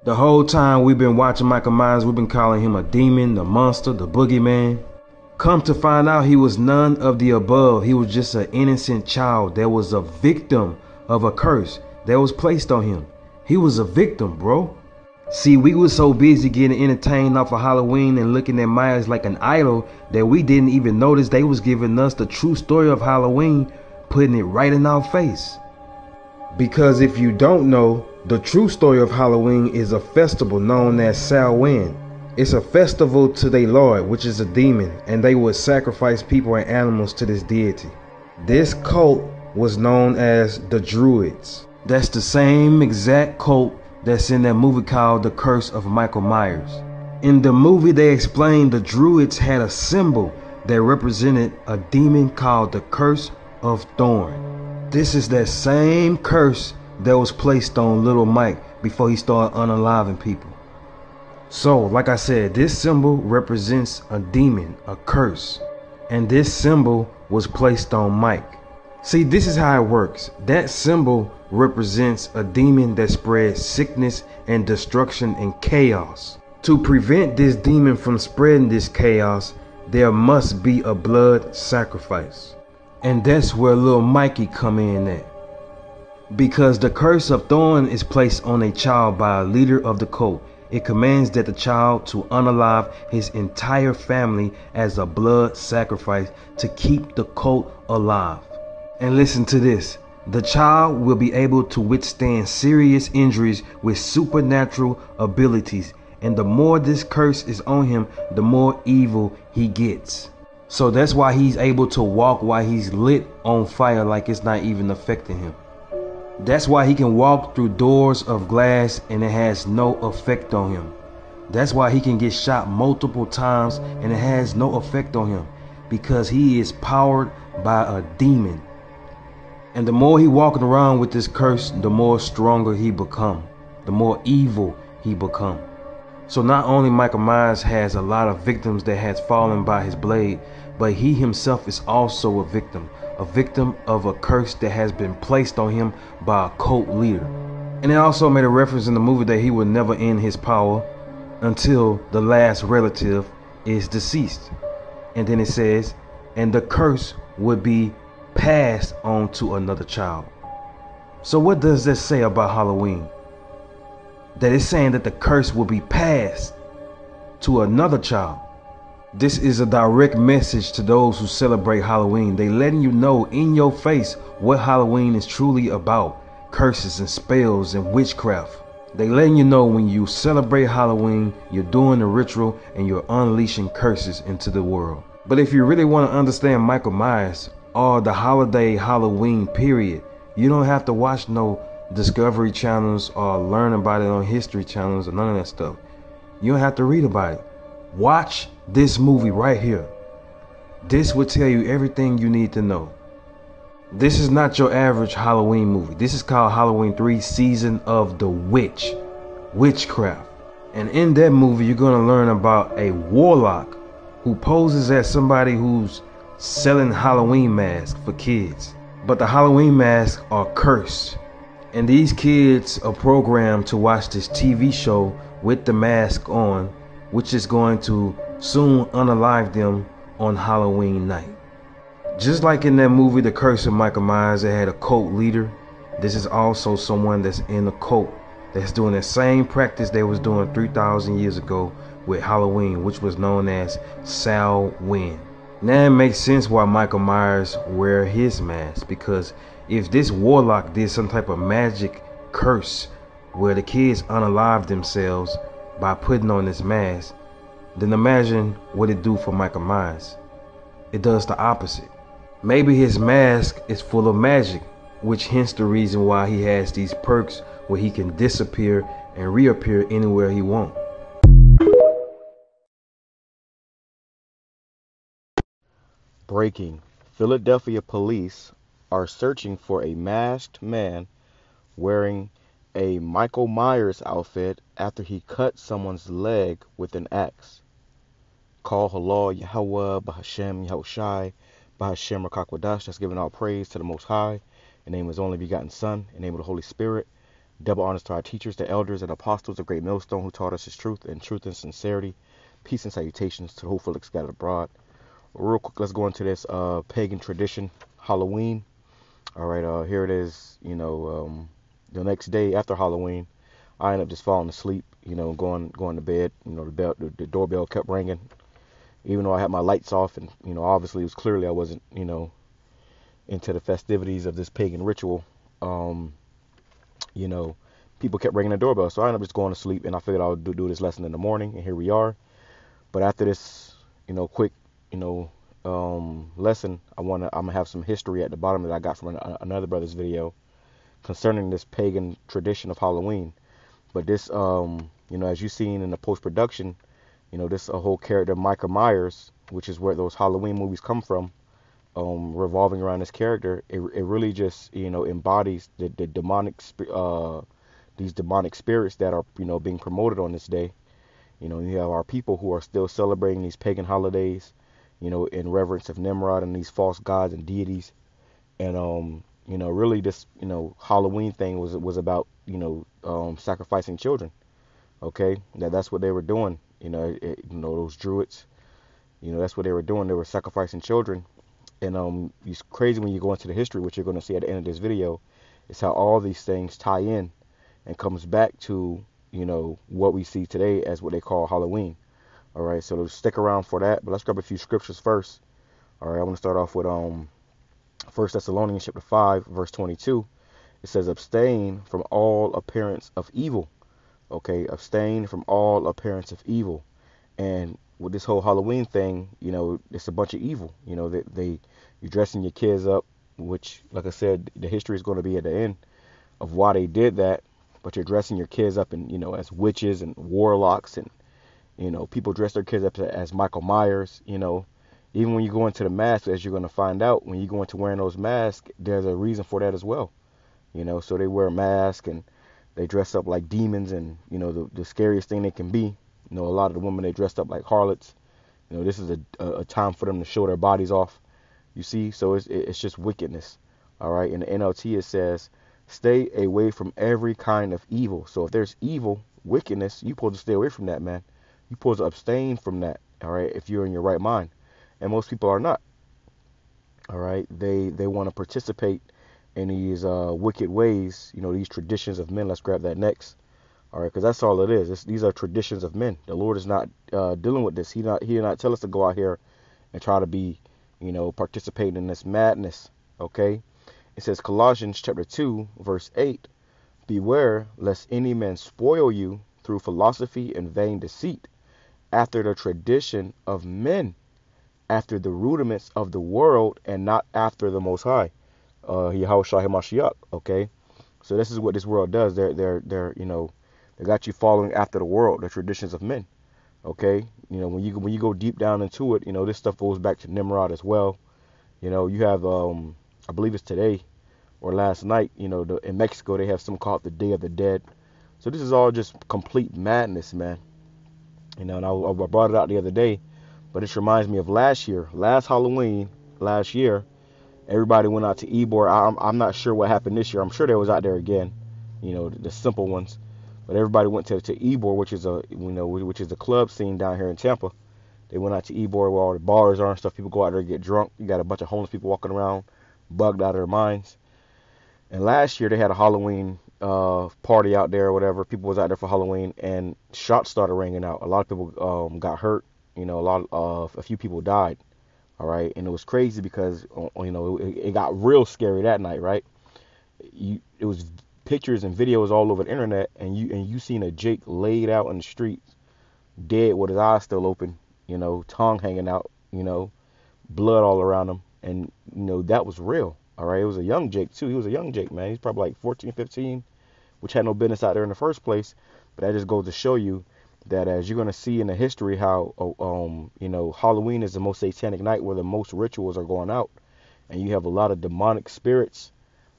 The whole time we've been watching Michael Myers, we've been calling him a demon, the monster, the boogeyman. Come to find out, he was none of the above. He was just an innocent child that was a victim of a curse that was placed on him. He was a victim, bro. See, we were so busy getting entertained off of Halloween and looking at Myers like an idol that we didn't even notice they was giving us the true story of Halloween, putting it right in our face. Because if you don't know, the true story of Halloween is a festival known as Samhain. It's a festival to their lord, which is a demon, and they would sacrifice people and animals to this deity. This cult was known as the Druids. That's the same exact cult that's in that movie called The Curse of Michael Myers. In the movie, they explained the Druids had a symbol that represented a demon called the Curse of Thorn. This is that same curse that was placed on little Mike before he started unaliving people. So, like I said, this symbol represents a demon, a curse, and this symbol was placed on Mike. See, this is how it works. That symbol represents a demon that spreads sickness and destruction and chaos. To prevent this demon from spreading this chaos, there must be a blood sacrifice. And that's where little Mikey come in at. Because the curse of thorn is placed on a child by a leader of the cult. It commands that the child to unalive his entire family as a blood sacrifice to keep the cult alive. And listen to this. The child will be able to withstand serious injuries with supernatural abilities. And the more this curse is on him, the more evil he gets. So that's why he's able to walk while he's lit on fire like it's not even affecting him. That's why he can walk through doors of glass and it has no effect on him. That's why he can get shot multiple times and it has no effect on him. Because he is powered by a demon. And the more he walking around with this curse, the more stronger he become. The more evil he become. So not only Michael Myers has a lot of victims that has fallen by his blade, but he himself is also a victim of a curse that has been placed on him by a cult leader. And it also made a reference in the movie that he would never end his power until the last relative is deceased. And then it says, and the curse would be passed on to another child. So what does that say about Halloween? That it's saying that the curse will be passed to another child. This is a direct message to those who celebrate Halloween. They letting you know in your face what Halloween is truly about. Curses and spells and witchcraft. They letting you know when you celebrate Halloween, you're doing the ritual and you're unleashing curses into the world. But if you really want to understand Michael Myers or the holiday Halloween period, you don't have to watch no Discovery channels or learn about it on History channels or none of that stuff. You don't have to read about it. Watch this movie right here. This will tell you everything you need to know. This is not your average Halloween movie. This is called Halloween 3 Season of the Witch. Witchcraft. And in that movie, you're going to learn about a warlock who poses as somebody who's selling Halloween masks for kids. But the Halloween masks are cursed. And these kids are programmed to watch this TV show with the mask on, which is going to soon unalive them on Halloween night. Just like in that movie, The Curse of Michael Myers, that had a cult leader, this is also someone that's in a cult that's doing the same practice they was doing 3,000 years ago with Halloween, which was known as Samhain. Now it makes sense why Michael Myers wear his mask, because if this warlock did some type of magic curse where the kids unalive themselves by putting on this mask, then imagine what it do for Michael Myers. It does the opposite. Maybe his mask is full of magic, which hence the reason why he has these perks where he can disappear and reappear anywhere he wants. Breaking. Philadelphia police are searching for a masked man wearing a Michael Myers outfit after he cut someone's leg with an axe. Call Halal Yahweh Bahashem Yahushai Bahashem Rakakwadash. That's giving all praise to the Most High. In the name of His only begotten Son, in the name of the Holy Spirit. Double honors to our teachers, the elders and apostles of Great Millstone who taught us his truth and sincerity. Peace and salutations to the hopeful scattered abroad. Real quick, let's go into this pagan tradition, Halloween. All right, here it is. The next day after Halloween, I ended up just falling asleep. Going to bed. The doorbell kept ringing, even though I had my lights off, and obviously it was clearly I wasn't into the festivities of this pagan ritual. Um, you know, People kept ringing the doorbell, so I ended up just going to sleep, and I figured I would do this lesson in the morning, and here we are. But after this, quick, lesson, I'm gonna have some history at the bottom that I got from another brother's video concerning this pagan tradition of Halloween. But this, as you've seen in the post production, this a whole character, Michael Myers, which is where those Halloween movies come from, revolving around this character. It really just embodies the demonic these demonic spirits that are being promoted on this day. You have our people who are still celebrating these pagan holidays, in reverence of Nimrod and these false gods and deities. And really this Halloween thing was about sacrificing children. Okay, that's what they were doing. Those druids. That's what they were doing. They were sacrificing children. And it's crazy when you go into the history, which you're going to see at the end of this video, is how all these things tie in and comes back to what we see today as what they call Halloween. All right, so stick around for that. But let's grab a few scriptures first. All right, I want to start off with 1 Thessalonians chapter 5, verse 22. It says, abstain from all appearance of evil. Okay, abstain from all appearance of evil. And with this whole Halloween thing, it's a bunch of evil. You're dressing your kids up, which, like I said, the history is going to be at the end of why they did that. But you're dressing your kids up in, as witches and warlocks, and people dress their kids up as Michael Myers. Even when you go into the mask, as you're going to find out, when you go into wearing those masks, there's a reason for that as well. So they wear a mask and they dress up like demons, and the scariest thing they can be. A lot of the women, they dressed up like harlots. This is a time for them to show their bodies off. You see, so it's just wickedness. All right, in the NLT it says, stay away from every kind of evil. So if there's evil, wickedness, you're supposed to stay away from that, man. You're supposed to abstain from that, all right, if you're in your right mind. And most people are not. All right, they want to participate in these wicked ways, these traditions of men. Let's grab that next. All right, because that's all it is. These are traditions of men. The Lord is not dealing with this. He did not tell us to go out here and try to be, participating in this madness. Okay. It says Colossians chapter 2, verse 8, beware lest any man spoil you through philosophy and vain deceit, after the tradition of men, after the rudiments of the world, and not after the Most High, Yahushua HaMashiach. Okay, so this is what this world does. They got you following after the world, the traditions of men. Okay, when you go deep down into it, this stuff goes back to Nimrod as well. You have I believe it's today or last night, in Mexico, they have something called the Day of the Dead. So this is all just complete madness, man. And I brought it out the other day, but this reminds me of last Halloween, last year. Everybody went out to Ybor. I'm not sure what happened this year. I'm sure they was out there again, the simple ones. But everybody went to Ybor, which is a club scene down here in Tampa. They went out to Ybor where all the bars are and stuff. People go out there and get drunk. You got a bunch of homeless people walking around, bugged out of their minds. And last year they had a Halloween party out there or whatever. People was out there for Halloween, and shots started ringing out. A lot of people got hurt. A few people died. All right, and it was crazy because it got real scary that night, right? It was pictures and videos all over the internet, and you seen a Jake laid out in the street, dead with his eyes still open, tongue hanging out, blood all around him, and that was real. All right, it was a young Jake too. He was a young Jake, man. He's probably like 14, 15, which had no business out there in the first place. But that just goes to show you that, as you're going to see in the history, how Halloween is the most satanic night where the most rituals are going out, and you have a lot of demonic spirits,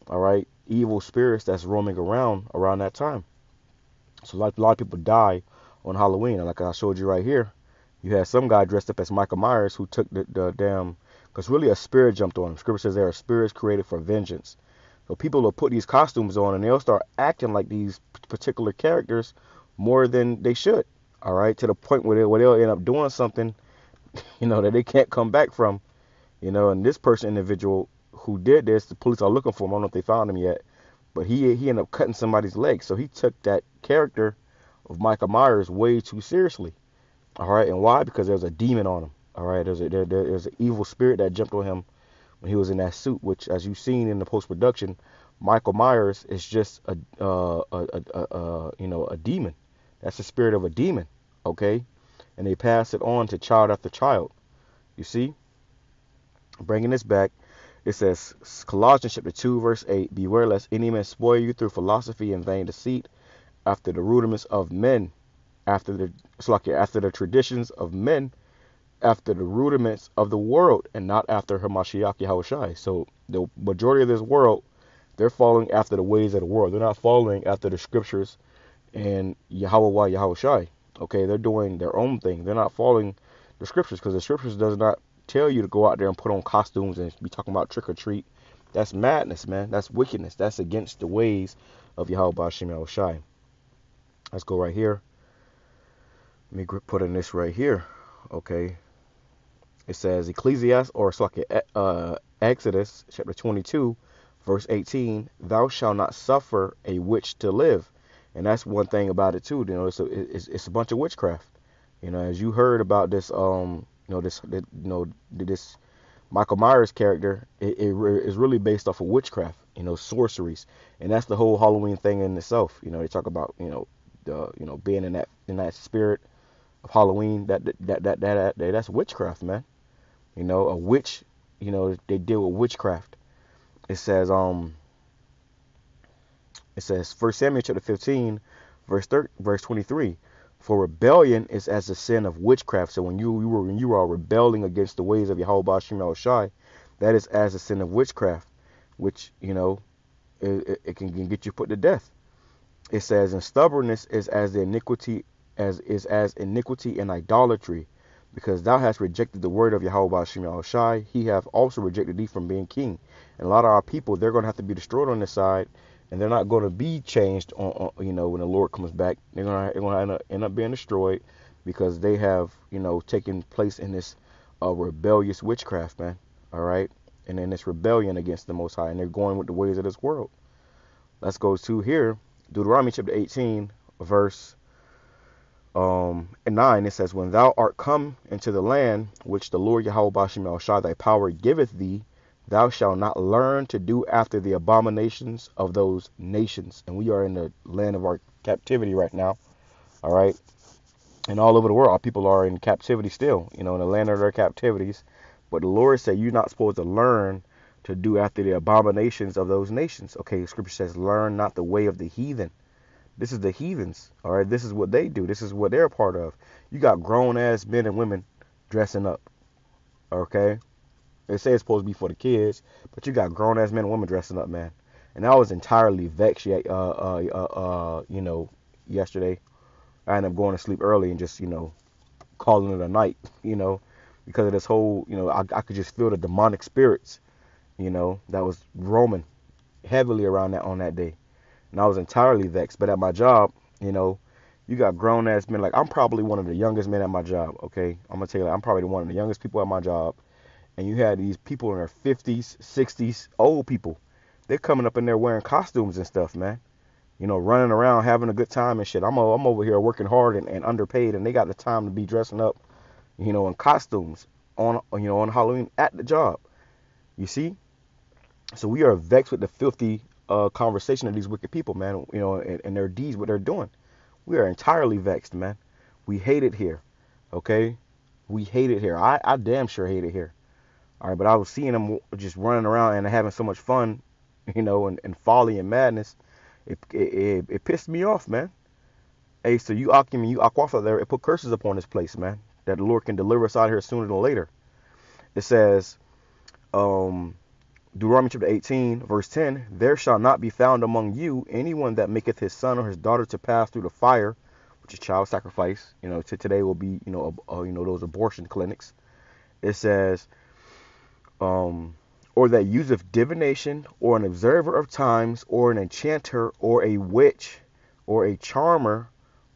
all right, evil spirits that's roaming around that time. So a lot of people die on Halloween. And like I showed you right here, you had some guy dressed up as Michael Myers who took the damn, because really a spirit jumped on him. Scripture says there are spirits created for vengeance. So people will put these costumes on and they'll start acting like these particular characters more than they should. All right, to the point where they'll end up doing something, that they can't come back from. And this individual who did this, the police are looking for him. I don't know if they found him yet, but he ended up cutting somebody's leg. So he took that character of Michael Myers way too seriously. All right, and why? Because there's a demon on him. All right, there's an evil spirit that jumped on him when he was in that suit. Which, as you've seen in the post production, Michael Myers is just a demon. That's the spirit of a demon. Okay, and they pass it on to child after child. You see, bringing this back. It says, Colossians chapter 2, verse 8, beware lest any man spoil you through philosophy and vain deceit, after the rudiments of men, after the traditions of men, after the rudiments of the world, and not after Hamashiach Yahushai. So the majority of this world, they're following after the ways of the world. They're not following after the scriptures and Yahweh Yahushai. Okay, they're doing their own thing. They're not following the scriptures, because the scriptures does not tell you to go out there and put on costumes and be talking about trick or treat. That's madness, man. That's wickedness. That's against the ways of Yahweh Hashem Yahushai. Let's go right here. Let me put in this right here. Okay. It says Exodus chapter 22, verse 18. Thou shalt not suffer a witch to live. And that's one thing about it too. It's a bunch of witchcraft. As you heard about this, this Michael Myers character, it is really based off of witchcraft, sorceries, and that's the whole Halloween thing in itself. They talk about being in that spirit of Halloween. That's witchcraft, man. A witch. They deal with witchcraft. It says 1 Samuel chapter 15, verse 23. For rebellion is as the sin of witchcraft. So when you are rebelling against the ways of Yahweh Shema Shai, that is as the sin of witchcraft, which it can get you put to death. It says, and stubbornness is as iniquity and idolatry, because thou hast rejected the word of Yahweh Shema Shai. He have also rejected thee from being king. And a lot of our people, they're going to have to be destroyed on this side. And they're not going to be changed on when the Lord comes back. They're going to end up being destroyed because they have, taken place in this rebellious witchcraft, man. All right. And in this rebellion against the Most High. And they're going with the ways of this world. Let's go to here. Deuteronomy chapter 18, verse 9. It says, when thou art come into the land which the Lord Yahweh Bashim El Shai thy power giveth thee, thou shalt not learn to do after the abominations of those nations. And we are in the land of our captivity right now. All right. And all over the world, our people are in captivity still, in the land of their captivities. But the Lord said, you're not supposed to learn to do after the abominations of those nations. Okay. Scripture says, learn not the way of the heathen. This is the heathens. All right. This is what they do. This is what they're a part of. You got grown ass men and women dressing up. Okay. They say it's supposed to be for the kids, but you got grown ass men and women dressing up, man. And I was entirely vexed. Yesterday, I ended up going to sleep early and just calling it a night. Because of this whole I could just feel the demonic spirits, that was roaming heavily around on that day, and I was entirely vexed. But at my job, you got grown ass men. Like, I'm probably one of the youngest men at my job. Okay, I'm gonna tell you, I'm probably one of the youngest people at my job. And you had these people in their 50s, 60s, old people. They're coming up in there wearing costumes and stuff, man. Running around, having a good time and shit. I'm over here working hard and underpaid, and they got the time to be dressing up, in costumes on Halloween at the job. You see? So we are vexed with the filthy conversation of these wicked people, man, and their deeds, what they're doing. We are entirely vexed, man. We hate it here, okay? We hate it here. I damn sure hate it here. All right, but I was seeing them just running around and having so much fun, and folly and madness. It pissed me off, man. Hey, so you Aquafa out there, it put curses upon this place, man, that the Lord can deliver us out here sooner than later. It says, Deuteronomy chapter 18, verse 10, there shall not be found among you anyone that maketh his son or his daughter to pass through the fire, which is child sacrifice. Today will be, those abortion clinics. It says, or that useth divination, or an observer of times, or an enchanter, or a witch, or a charmer,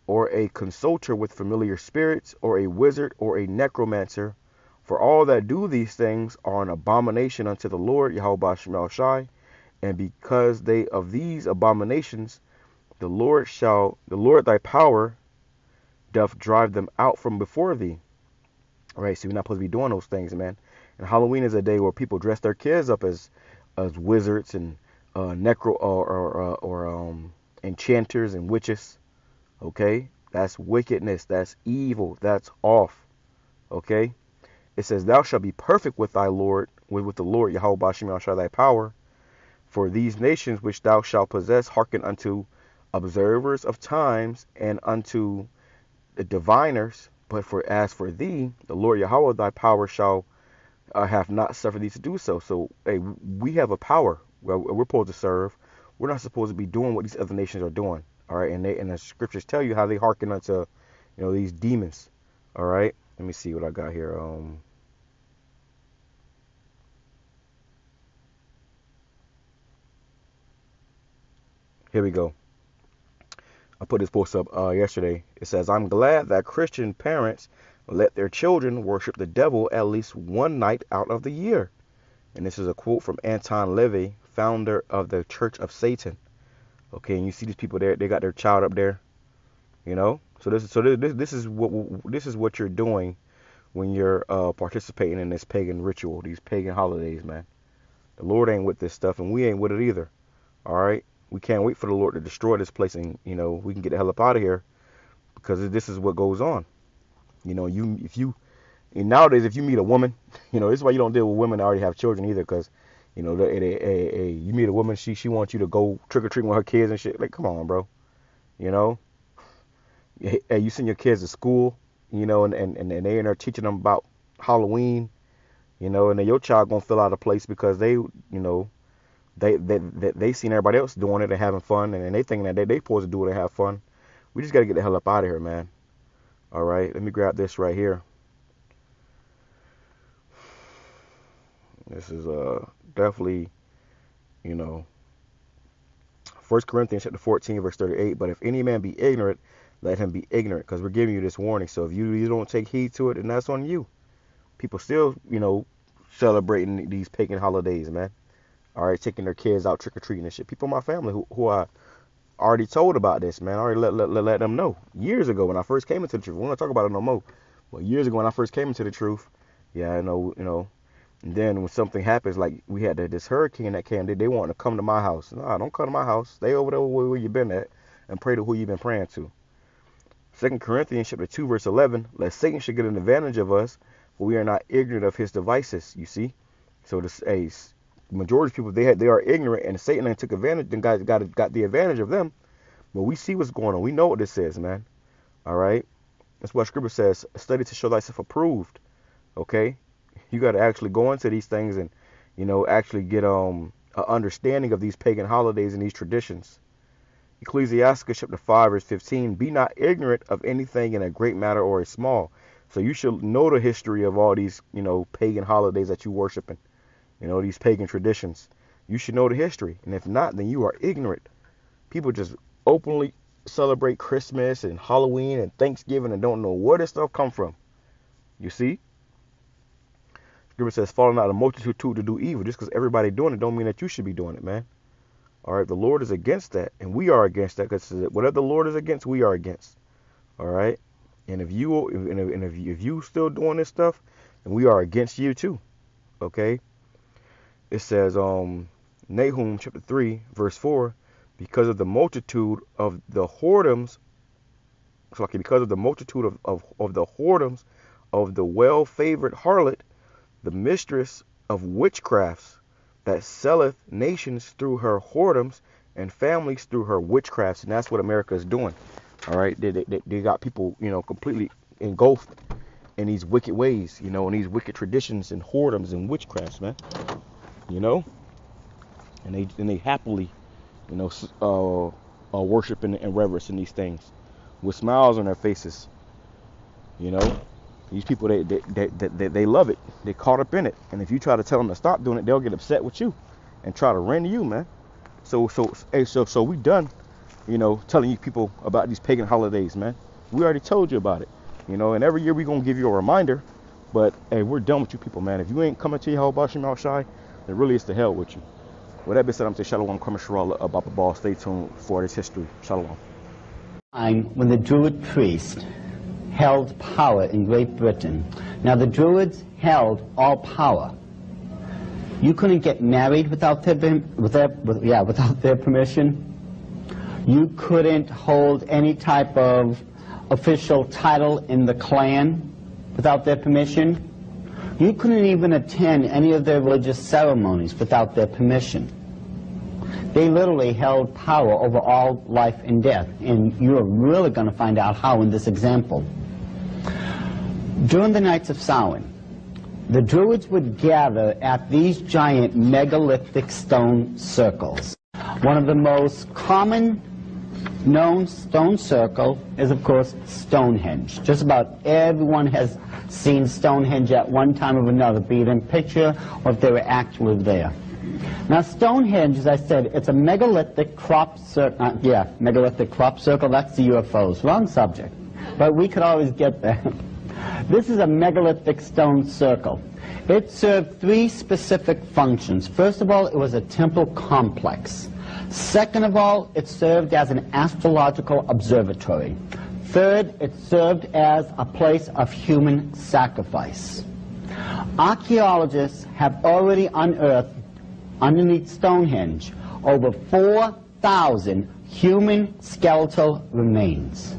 or a consulter with familiar spirits, or a wizard, or a necromancer. For all that do these things are an abomination unto the Lord Yahweh Shemel Shai, and because they of these abominations, the Lord thy power doth drive them out from before thee. All right, so you're not supposed to be doing those things, man. And Halloween is a day where people dress their kids up as wizards and enchanters and witches. Okay, that's wickedness. That's evil. That's off. Okay, it says, "Thou shalt be perfect with thy Lord, with the Lord Yahweh Bashim Yahshua thy power. For these nations which thou shalt possess hearken unto observers of times and unto the diviners. But as for thee, the Lord Yahweh thy power shall have not suffered thee to do so." So, hey, we have a power where we're supposed to serve. We're not supposed to be doing what these other nations are doing. All right, and the scriptures tell you how they hearken unto, these demons. All right, let me see what I got here. Here we go. I put this post up yesterday. It says, "I'm glad that Christian parents let their children worship the devil at least one night out of the year." And this is a quote from Anton LaVey, founder of the Church of Satan. Okay, and you see these people there, they got their child up there, So this is what you're doing when you're participating in this pagan ritual, these pagan holidays, man. The Lord ain't with this stuff, and we ain't with it either. All right, we can't wait for the Lord to destroy this place, and we can get the hell up out of here, because this is what goes on. And nowadays, if you meet a woman, this is why you don't deal with women that already have children either, because you meet a woman, she wants you to go trick or treating with her kids and shit. Like, come on, bro. Hey, you send your kids to school, and they in there teaching them about Halloween, and then your child gonna feel out of place because they seen everybody else doing it and having fun, and they thinking that they supposed to do it and have fun. We just gotta get the hell up out of here, man. All right, let me grab this right here. This is definitely, 1 Corinthians chapter 14, verse 38. "But if any man be ignorant, let him be ignorant," because we're giving you this warning. So if you don't take heed to it, then that's on you. People still, celebrating these pagan holidays, man. All right, taking their kids out trick or treating and shit. People in my family who I already told about this, man. I already let them know years ago when I first came into the truth. We don't talk about it no more. But years ago when I first came into the truth, yeah, I know. And then when something happens, like we had this hurricane that came, they want to come to my house. No, don't come to my house. Stay over there where you been at and pray to who you've been praying to. 2 Corinthians chapter 2, verse 11, "Lest Satan should get an advantage of us, for we are not ignorant of his devices." You see? So the majority of people, they are ignorant, and Satan then took advantage, and got the advantage of them. But we see what's going on. We know what this is, man. All right? That's what Scripture says, "Study to show thyself approved." Okay? You got to actually go into these things and, actually get an understanding of these pagan holidays and these traditions. Ecclesiasticus chapter 5, verse 15, "Be not ignorant of anything in a great matter or a small." So you should know the history of all these, pagan holidays that you worshiping, these pagan traditions. You should know the history. And if not, then you are ignorant. People just openly celebrate Christmas and Halloween and Thanksgiving and don't know where this stuff come from. You see? Scripture says, "Falling out of multitude to do evil." Just because everybody doing it don't mean that you should be doing it, man. All right, the Lord is against that, and we are against that, because whatever the Lord is against, we are against. All right, and if you still doing this stuff, then we are against you too. Okay, it says Nahum chapter 3, verse 4, "Because of the multitude of the whoredoms," because of the multitude of the whoredoms of the well-favored harlot, the mistress of witchcrafts, that selleth nations through her whoredoms and families through her witchcrafts." And that's what America is doing. All right, they got people, completely engulfed in these wicked ways, in these wicked traditions and whoredoms and witchcrafts, man. And they happily, worship and reverence in these things with smiles on their faces. These people, they love it. They're caught up in it. And if you try to tell them to stop doing it, they'll get upset with you and try to rend you, man. So we done, you know, telling you people about these pagan holidays, man. We already told you about it, you know, and every year we're going to give you a reminder. But, hey, we're done with you people, man. If you ain't coming to Yahweh Shem Al Shai, then really it's the hell with you. With that being said, I'm saying Shalom, Kwame Sharala, Abba Ball. Stay tuned for this history. Shalom. When the Druid priest held power in Great Britain. Now, the Druids held all power. You couldn't get married without their permission. You couldn't hold any type of official title in the clan without their permission. You couldn't even attend any of their religious ceremonies without their permission. They literally held power over all life and death, and you're really going to find out how in this example. During the nights of Samhain, the Druids would gather at these giant megalithic stone circles. One of the most common known stone circle is, of course, Stonehenge. Just about everyone has seen Stonehenge at one time or another, be it in picture or if they were actually there. Now, Stonehenge, as I said, it's a megalithic crop circle. Megalithic crop circle, that's the UFOs. Wrong subject. But we could always get there. This is a megalithic stone circle. It served three specific functions. First of all, it was a temple complex. Second of all, it served as an astrological observatory. Third, it served as a place of human sacrifice. Archaeologists have already unearthed, underneath Stonehenge, over 4,000 human skeletal remains.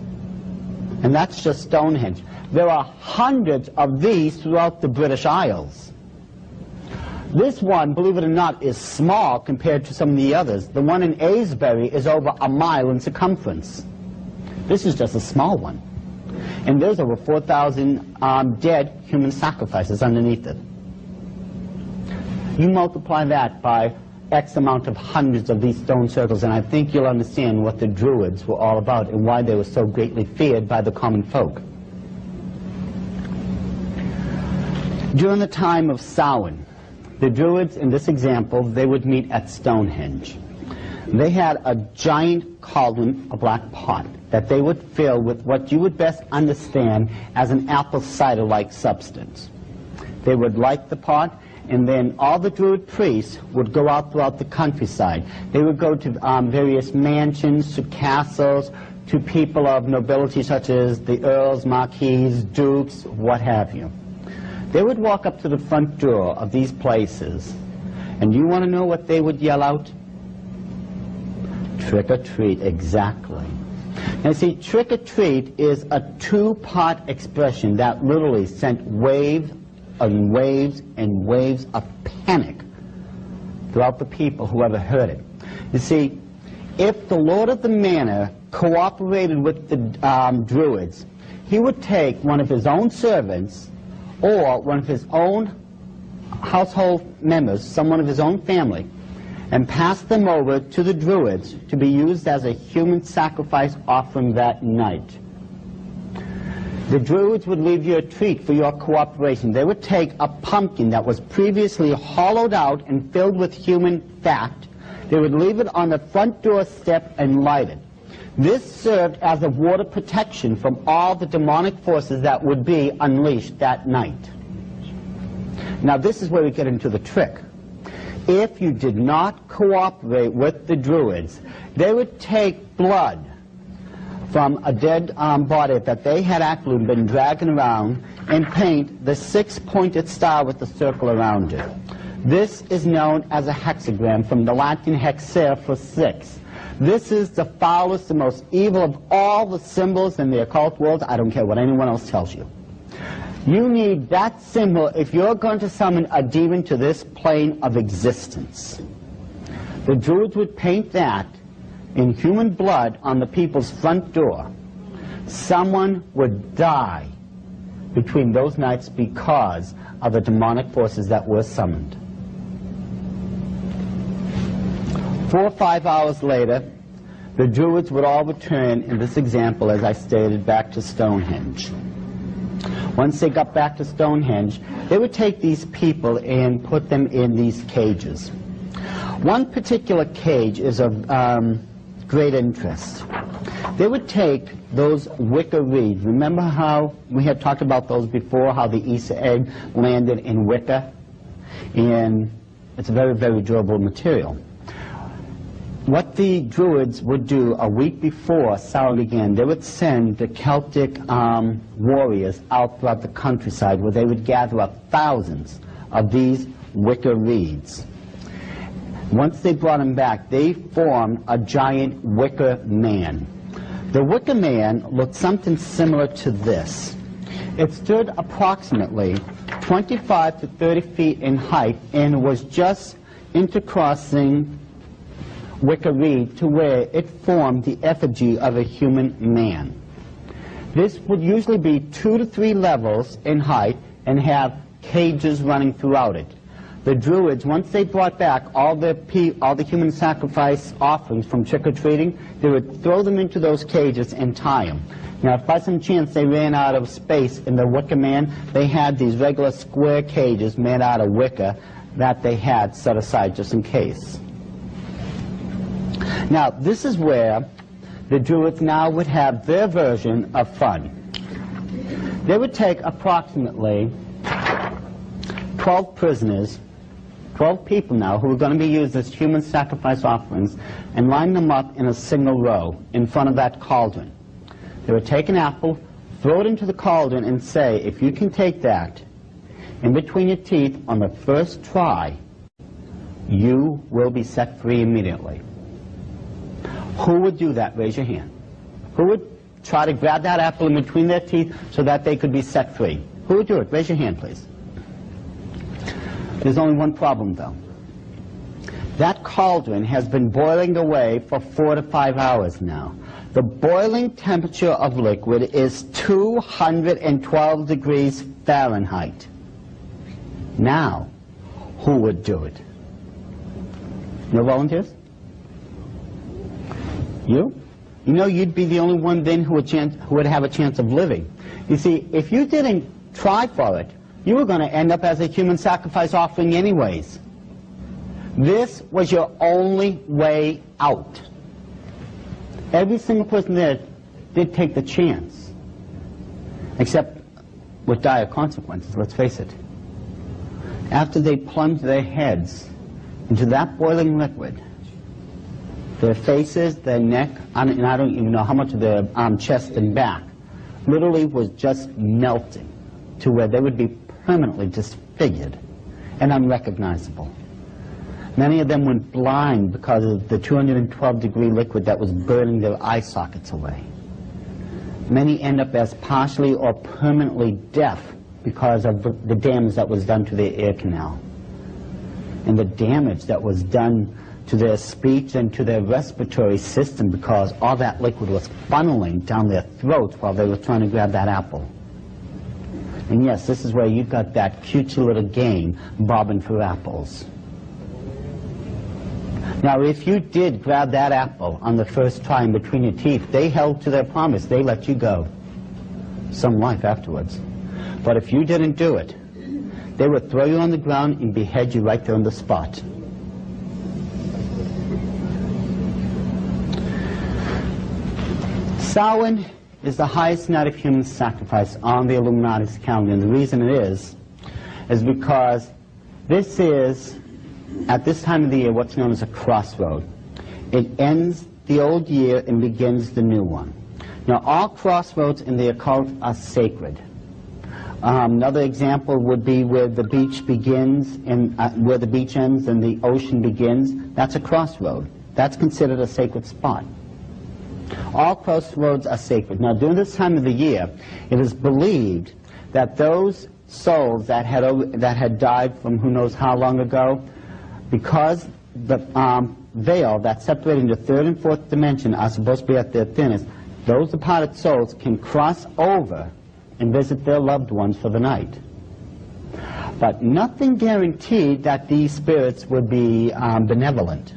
And that's just Stonehenge. There are hundreds of these throughout the British Isles. This one, believe it or not, is small compared to some of the others. The one in Aylesbury is over a mile in circumference. This is just a small one. And there's over 4,000 dead human sacrifices underneath it. You multiply that by X amount of hundreds of these stone circles, and I think you'll understand what the Druids were all about and why they were so greatly feared by the common folk. During the time of Samhain, the Druids, in this example, they would meet at Stonehenge. They had a giant cauldron, a black pot, that they would fill with what you would best understand as an apple cider-like substance. They would light the pot, and then all the Druid priests would go out throughout the countryside. They would go to various mansions, to castles, to people of nobility such as the earls, marquises, dukes, what have you. They would walk up to the front door of these places, and you want to know what they would yell out? Trick or treat, exactly. Now see, trick or treat is a two-part expression that literally sent waves and waves and waves of panic throughout the people who ever heard it. You see, if the Lord of the Manor cooperated with the Druids, he would take one of his own servants or one of his own household members, someone of his own family, and pass them over to the Druids to be used as a human sacrifice offering that night. The Druids would leave you a treat for your cooperation. They would take a pumpkin that was previously hollowed out and filled with human fat. They would leave it on the front doorstep and light it. This served as a water protection from all the demonic forces that would be unleashed that night. Now this is where we get into the trick. If you did not cooperate with the Druids, they would take blood from a dead body that they had actually been dragging around and paint the six-pointed star with the circle around it. This is known as a hexagram, from the Latin hexer for six. This is the foulest, the most evil of all the symbols in the occult world. I don't care what anyone else tells you. You need that symbol if you're going to summon a demon to this plane of existence. The Druids would paint that in human blood on the people's front door. Someone would die between those nights because of the demonic forces that were summoned. 4 or 5 hours later, the Druids would all return, in this example, as I stated, back to Stonehenge. Once they got back to Stonehenge, they would take these people and put them in these cages. One particular cage is of great interest. They would take those wicker reeds. Remember how we had talked about those before, how the Easter egg landed in wicker? And it's a very, very durable material. What the Druids would do a week before Samhain began, they would send the Celtic warriors out throughout the countryside where they would gather up thousands of these wicker reeds. Once they brought them back, they formed a giant wicker man. The wicker man looked something similar to this. It stood approximately 25 to 30 feet in height and was just intercrossing wicker reed to where it formed the effigy of a human man. This would usually be 2 to 3 levels in height and have cages running throughout it. The Druids, once they brought back all the human sacrifice offerings from trick-or-treating, they would throw them into those cages and tie them. Now, if by some chance they ran out of space in the wicker man, they had these regular square cages made out of wicker that they had set aside just in case. Now, this is where the Druids now would have their version of fun. They would take approximately 12 prisoners, 12 people now, who were going to be used as human sacrifice offerings, and line them up in a single row in front of that cauldron. They would take an apple, throw it into the cauldron, and say, if you can take that in between your teeth on the first try, you will be set free immediately. Who would do that? Raise your hand. Who would try to grab that apple in between their teeth so that they could be set free? Who would do it? Raise your hand, please. There's only one problem, though. That cauldron has been boiling away for 4 to 5 hours now. The boiling temperature of liquid is 212 degrees Fahrenheit. Now, who would do it? No volunteers? You? You know, you'd be the only one then who would have a chance of living. You see, if you didn't try for it, you were going to end up as a human sacrifice offering anyways. This was your only way out. Every single person there did take the chance, except with dire consequences, let's face it. After they plunged their heads into that boiling liquid, their faces, their neck, and I don't even know how much of their chest and back literally was just melting to where they would be permanently disfigured and unrecognizable. Many of them went blind because of the 212-degree liquid that was burning their eye sockets away. Many end up as partially or permanently deaf because of the damage that was done to their ear canal and the damage that was done to their speech and to their respiratory system because all that liquid was funneling down their throats while they were trying to grab that apple. And yes, this is where you got that cutesy little game, bobbing for apples. Now, if you did grab that apple on the first try in between your teeth, they held to their promise. They let you go. Some life afterwards. But if you didn't do it, they would throw you on the ground and behead you right there on the spot. Samhain is the highest night of human sacrifice on the Illuminati's calendar, and the reason it is because this is, at this time of the year, what's known as a crossroad. It ends the old year and begins the new one. Now, all crossroads in the occult are sacred. Another example would be where the beach begins and where the beach ends and the ocean begins. That's a crossroad. That's considered a sacred spot. All crossroads are sacred. Now, during this time of the year, it is believed that those souls that had died from who knows how long ago, because the veil that's separating the third and fourth dimension are supposed to be at their thinnest, those departed souls can cross over and visit their loved ones for the night. But nothing guaranteed that these spirits would be benevolent.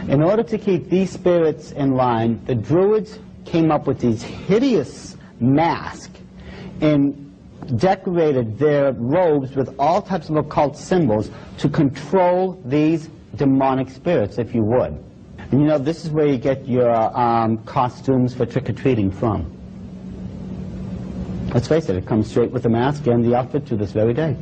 In order to keep these spirits in line, the Druids came up with these hideous masks and decorated their robes with all types of occult symbols to control these demonic spirits, if you would. And you know, this is where you get your costumes for trick-or-treating from. Let's face it, it comes straight with the mask and the outfit to this very day.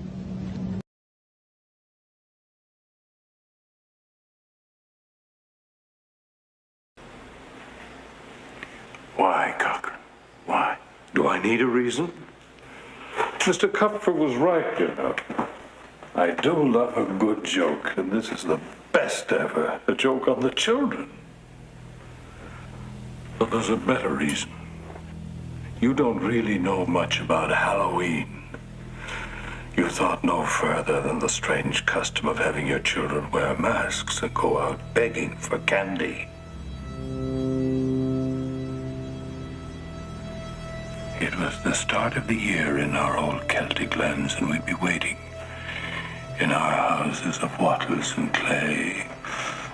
Why, Cochran? Why? Do I need a reason? Mr. Kupfer was right, you know. I do love a good joke, and this is the best ever. A joke on the children. But there's a better reason. You don't really know much about Halloween. You thought no further than the strange custom of having your children wear masks and go out begging for candy. It was the start of the year in our old Celtic lands, and we'd be waiting in our houses of wattles and clay.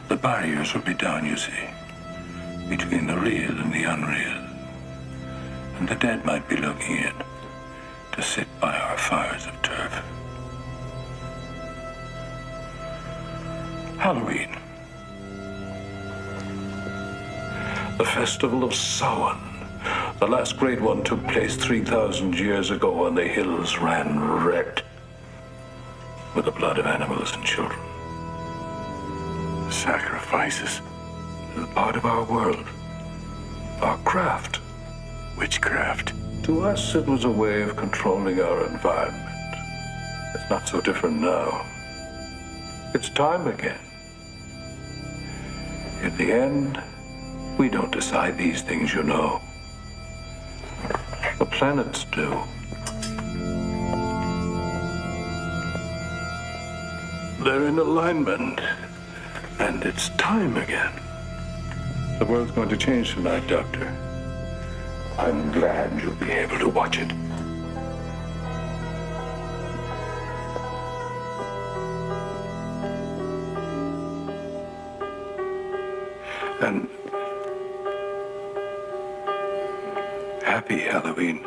The barriers would be down, you see, between the real and the unreal. And the dead might be looking in to sit by our fires of turf. Halloween. The festival of Samhain. The last great one took place 3,000 years ago, and the hills ran red with the blood of animals and children. Sacrifices are part of our world, our craft. Witchcraft. To us, it was a way of controlling our environment. It's not so different now. It's time again. In the end, we don't decide these things, you know. The planets do. They're in alignment, and it's time again. The world's going to change tonight, Doctor. I'm glad you'll be able to watch it. And happy Halloween.